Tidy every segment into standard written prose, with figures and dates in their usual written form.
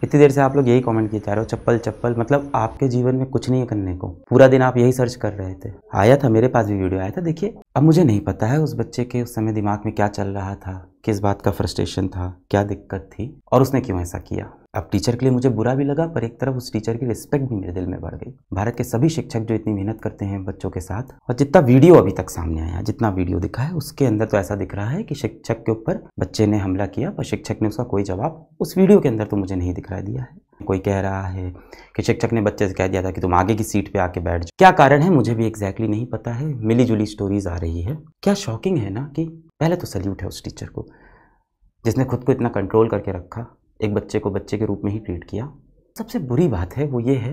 इतनी देर से आप लोग यही कमेंट किए जा रहे हो चप्पल चप्पल, मतलब आपके जीवन में कुछ नहीं है करने को, पूरा दिन आप यही सर्च कर रहे थे। आया था मेरे पास भी वीडियो आया था, देखिए। अब मुझे नहीं पता है उस बच्चे के उस समय दिमाग में क्या चल रहा था, किस बात का फ्रस्ट्रेशन था, क्या दिक्कत थी और उसने क्यों ऐसा किया। अब टीचर के लिए मुझे बुरा भी लगा, पर एक तरफ उस टीचर की रिस्पेक्ट भी मेरे दिल में बढ़ गई। भारत के सभी शिक्षक जो इतनी मेहनत करते हैं बच्चों के साथ, और जितना वीडियो अभी तक सामने आया, जितना वीडियो दिखा है, उसके अंदर तो ऐसा दिख रहा है कि शिक्षक के ऊपर बच्चे ने हमला किया, पर शिक्षक ने उसका कोई जवाब उस वीडियो के अंदर तो मुझे नहीं दिखाई दिया है। कोई कह रहा है कि शिक्षक ने बच्चे से कह दिया था कि तुम आगे की सीट पे आके बैठ जाओ। क्या कारण है मुझे भी एग्जैक्टली नहीं पता है, मिली जुली स्टोरीज आ रही है। क्या शॉकिंग है ना कि पहले तो सल्यूट है उस टीचर को जिसने खुद को इतना कंट्रोल करके रखा, एक बच्चे को बच्चे के रूप में ही ट्रीट किया। सबसे बुरी बात है वो ये है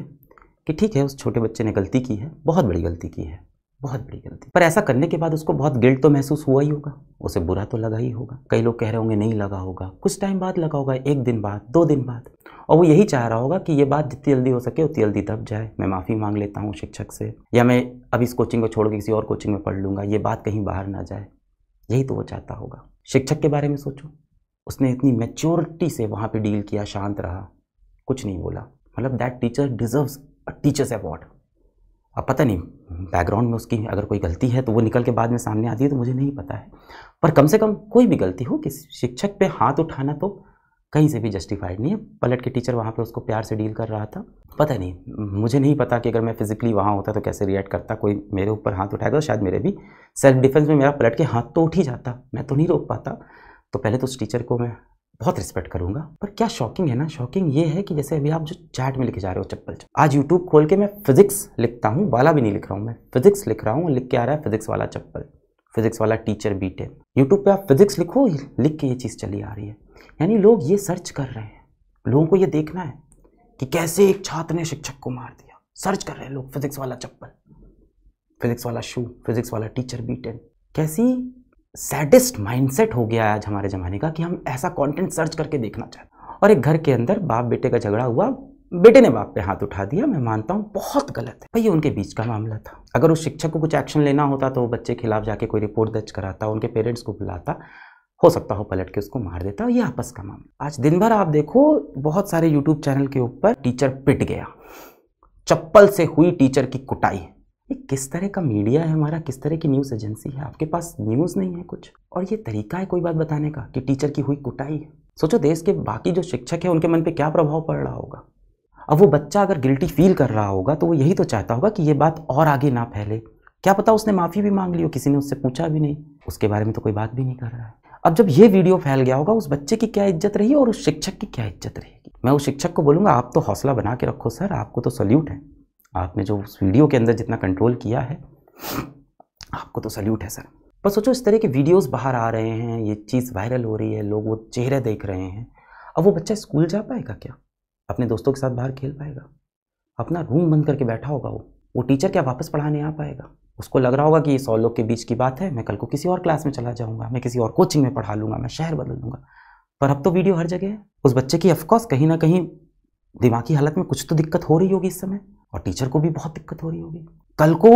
कि ठीक है उस छोटे बच्चे ने गलती की है, बहुत बड़ी गलती की है, बहुत बड़ी गलती, पर ऐसा करने के बाद उसको बहुत गिल्ट तो महसूस हुआ ही होगा, उसे बुरा तो लगा ही होगा। कई लोग कह रहे होंगे नहीं लगा होगा, कुछ टाइम बाद लगा होगा, 1 दिन बाद, 2 दिन बाद, और वो यही चाह रहा होगा कि ये बात जितनी जल्दी हो सके उतनी जल्दी दब जाए, मैं माफ़ी मांग लेता हूँ शिक्षक से, या मैं अब इस कोचिंग को छोड़ के किसी और कोचिंग में पढ़ लूँगा, ये बात कहीं बाहर ना जाए। यही तो वो चाहता होगा। शिक्षक के बारे में सोचो, उसने इतनी मैच्योरिटी से वहाँ पे डील किया, शांत रहा, कुछ नहीं बोला, मतलब that teacher deserves a teachers award. अब पता नहीं बैकग्राउंड में उसकी अगर कोई गलती है तो वो निकल के बाद में सामने आती है तो मुझे नहीं पता है, पर कम से कम कोई भी गलती हो, कि शिक्षक पे हाथ उठाना तो कहीं से भी जस्टिफाइड नहीं है। पलट के टीचर वहाँ पे उसको प्यार से डील कर रहा था। पता नहीं, मुझे नहीं पता कि अगर मैं फिजिकली वहाँ होता तो कैसे रिएक्ट करता, कोई मेरे ऊपर हाथ उठाएगा तो शायद मेरे भी सेल्फ डिफेंस में मेरा पलट के हाथ तो उठ ही जाता, मैं तो नहीं रोक पाता। तो पहले तो उस टीचर को मैं बहुत रिस्पेक्ट करूंगा। पर क्या शॉकिंग है ना, शॉकिंग ये है कि जैसे अभी आप जो चैट में लिखे जा रहे हो चप्पल, आज यूट्यूब खोल के मैं फिजिक्स लिखता हूँ, वाला भी नहीं लिख रहा हूँ, मैं फिजिक्स लिख रहा हूँ, लिख के आ रहा है फिजिक्स वाला चप्पल, फिजिक्स वाला टीचर बीटे। यूट्यूब पे आप फिजिक्स लिखो, लिख के ये चीज़ चली आ रही है। यानी लोग ये सर्च कर रहे हैं, लोगों को ये देखना है कि कैसे एक छात्र ने शिक्षक को मार दिया। सर्च कर रहे हैं लोग, फिजिक्स वाला चप्पल, फिजिक्स वाला शू, फिजिक्स वाला टीचर बीटे। कैसी सैडिस्ट माइंडसेट हो गया आज हमारे ज़माने का कि हम ऐसा कंटेंट सर्च करके देखना चाहते हैं। और एक घर के अंदर बाप बेटे का झगड़ा हुआ, बेटे ने बाप पे हाथ उठा दिया, मैं मानता हूँ बहुत गलत है भाई, ये उनके बीच का मामला था। अगर उस शिक्षक को कुछ एक्शन लेना होता तो वो बच्चे के खिलाफ जाके कोई रिपोर्ट दर्ज कराता, उनके पेरेंट्स को बुलाता, हो सकता हो पलट के उसको मार देता, ये आपस का मामला। आज दिन भर आप देखो बहुत सारे यूट्यूब चैनल के ऊपर टीचर पिट गया, चप्पल से हुई टीचर की कुटाई। किस तरह का मीडिया है हमारा, किस तरह की न्यूज़ एजेंसी है, आपके पास न्यूज़ नहीं है कुछ, और ये तरीका है कोई बात बताने का कि टीचर की हुई कुटाई। सोचो देश के बाकी जो शिक्षक है उनके मन पे क्या प्रभाव पड़ रहा होगा। अब वो बच्चा अगर गिल्टी फील कर रहा होगा तो वो यही तो चाहता होगा कि ये बात और आगे ना फैले। क्या पता उसने माफ़ी भी मांग ली हो, किसी ने उससे पूछा भी नहीं, उसके बारे में तो कोई बात भी नहीं कर रहा है। अब जब ये वीडियो फैल गया होगा, उस बच्चे की क्या इज्जत रही और उस शिक्षक की क्या इज्जत रहेगी। मैं उस शिक्षक को बोलूँगा आप तो हौसला बना के रखो सर, आपको तो सल्यूट है, आपने जो उस वीडियो के अंदर जितना कंट्रोल किया है आपको तो सल्यूट है सर। पर सोचो इस तरह के वीडियोस बाहर आ रहे हैं, ये चीज़ वायरल हो रही है, लोग वो चेहरे देख रहे हैं। अब वो बच्चा स्कूल जा पाएगा क्या, अपने दोस्तों के साथ बाहर खेल पाएगा, अपना रूम बंद करके बैठा होगा वो टीचर क्या वापस पढ़ाने आ पाएगा। उसको लग रहा होगा कि ये 100 लोग के बीच की बात है, मैं कल को किसी और क्लास में चला जाऊँगा, मैं किसी और कोचिंग में पढ़ा लूँगा, मैं शहर बदल दूँगा। पर अब तो वीडियो हर जगह है। उस बच्चे की ऑफकोर्स कहीं ना कहीं दिमागी हालत में कुछ तो दिक्कत हो रही होगी इस समय, और टीचर को भी बहुत दिक्कत हो रही होगी। कल को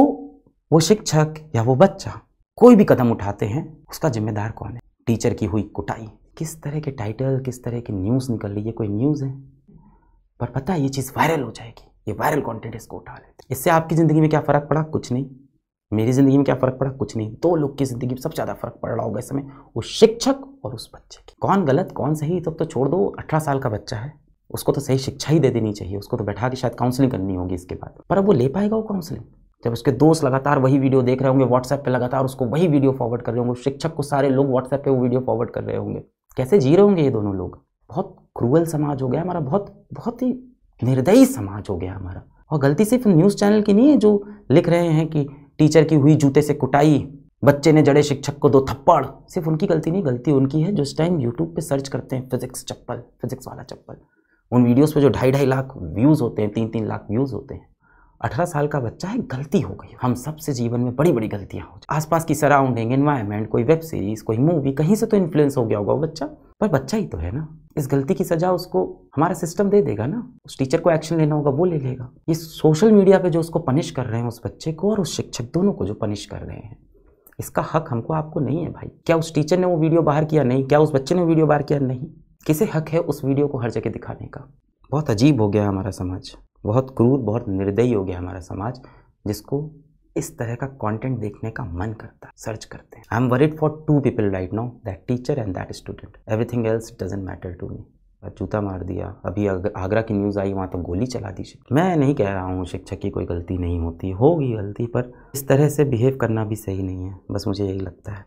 वो शिक्षक या वो बच्चा कोई भी कदम उठाते हैं, उसका जिम्मेदार कौन है। टीचर की हुई कुटाई, किस तरह के टाइटल, किस तरह की न्यूज़ निकल रही है, कोई न्यूज़ है, पर पता है ये चीज़ वायरल हो जाएगी, ये वायरल कंटेंट इसको उठा लेते। इससे आपकी ज़िंदगी में क्या फ़र्क पड़ा, कुछ नहीं। मेरी ज़िंदगी में क्या फ़र्क पड़ा, कुछ नहीं। 2 लोग की ज़िंदगी में सबसे ज़्यादा फ़र्क पड़ रहा होगा इस समय, उस शिक्षक और उस बच्चे की। कौन गलत कौन सही तब तो छोड़ दो, 18 साल का बच्चा है, उसको तो सही शिक्षा ही दे देनी चाहिए, उसको तो बैठा के शायद काउंसलिंग करनी होगी इसके बाद। पर अब वो ले पाएगा वो काउंसलिंग, जब उसके दोस्त लगातार वही वीडियो देख रहे होंगे, व्हाट्सएप पे लगातार उसको वही वीडियो फॉरवर्ड कर रहे होंगे, शिक्षक को सारे लोग व्हाट्सएप पे वो वीडियो फॉरवर्ड कर रहे होंगे। कैसे जी रहे होंगे ये दोनों लोग। बहुत क्रूअल समाज हो गया हमारा, बहुत ही निर्दयी समाज हो गया हमारा। और गलती सिर्फ न्यूज़ चैनल की नहीं है जो लिख रहे हैं कि टीचर की हुई जूते से कुटाई, बच्चे ने जड़े शिक्षक को 2 थप्पड़, सिर्फ उनकी गलती नहीं, गलती उनकी है जो इस टाइम यूट्यूब पे सर्च करते हैं फिजिक्स चप्पल, फिजिक्स वाला चप्पल। उन वीडियोस पे जो 2.5 लाख व्यूज़ होते हैं, 3-3 लाख व्यूज़ होते हैं। 18 साल का बच्चा है, गलती हो गई। हम सबसे जीवन में बड़ी बड़ी गलतियां हो जाती, आसपास की सराउंडिंग, एनवायरनमेंट, कोई वेब सीरीज, कोई मूवी, कहीं से तो इन्फ्लुएंस हो गया होगा वो बच्चा, पर बच्चा ही तो है ना। इस गलती की सजा उसको हमारा सिस्टम दे देगा ना, उस टीचर को एक्शन लेना होगा वो ले लेगा। ये सोशल मीडिया पे जो उसको पनिश कर रहे हैं उस बच्चे को और उस शिक्षक दोनों को जो पनिश कर रहे हैं, इसका हक हमको आपको नहीं है भाई। क्या उस टीचर ने वो वीडियो बाहर किया? नहीं। क्या उस बच्चे ने वीडियो बाहर किया? नहीं। किसे हक है उस वीडियो को हर जगह दिखाने का? बहुत अजीब हो गया हमारा समाज, बहुत क्रूर, बहुत निर्दयी हो गया हमारा समाज, जिसको इस तरह का कंटेंट देखने का मन करता है, सर्च करते हैं। I am worried for 2 people right now, that teacher and that student. Everything else doesn't matter to me. जूता मार दिया, अभी आगरा की न्यूज़ आई, वहाँ तो गोली चला दी। मैं नहीं कह रहा हूँ शिक्षक की कोई गलती नहीं होती, होगी गलती, पर इस तरह से बिहेव करना भी सही नहीं है, बस मुझे यही लगता है।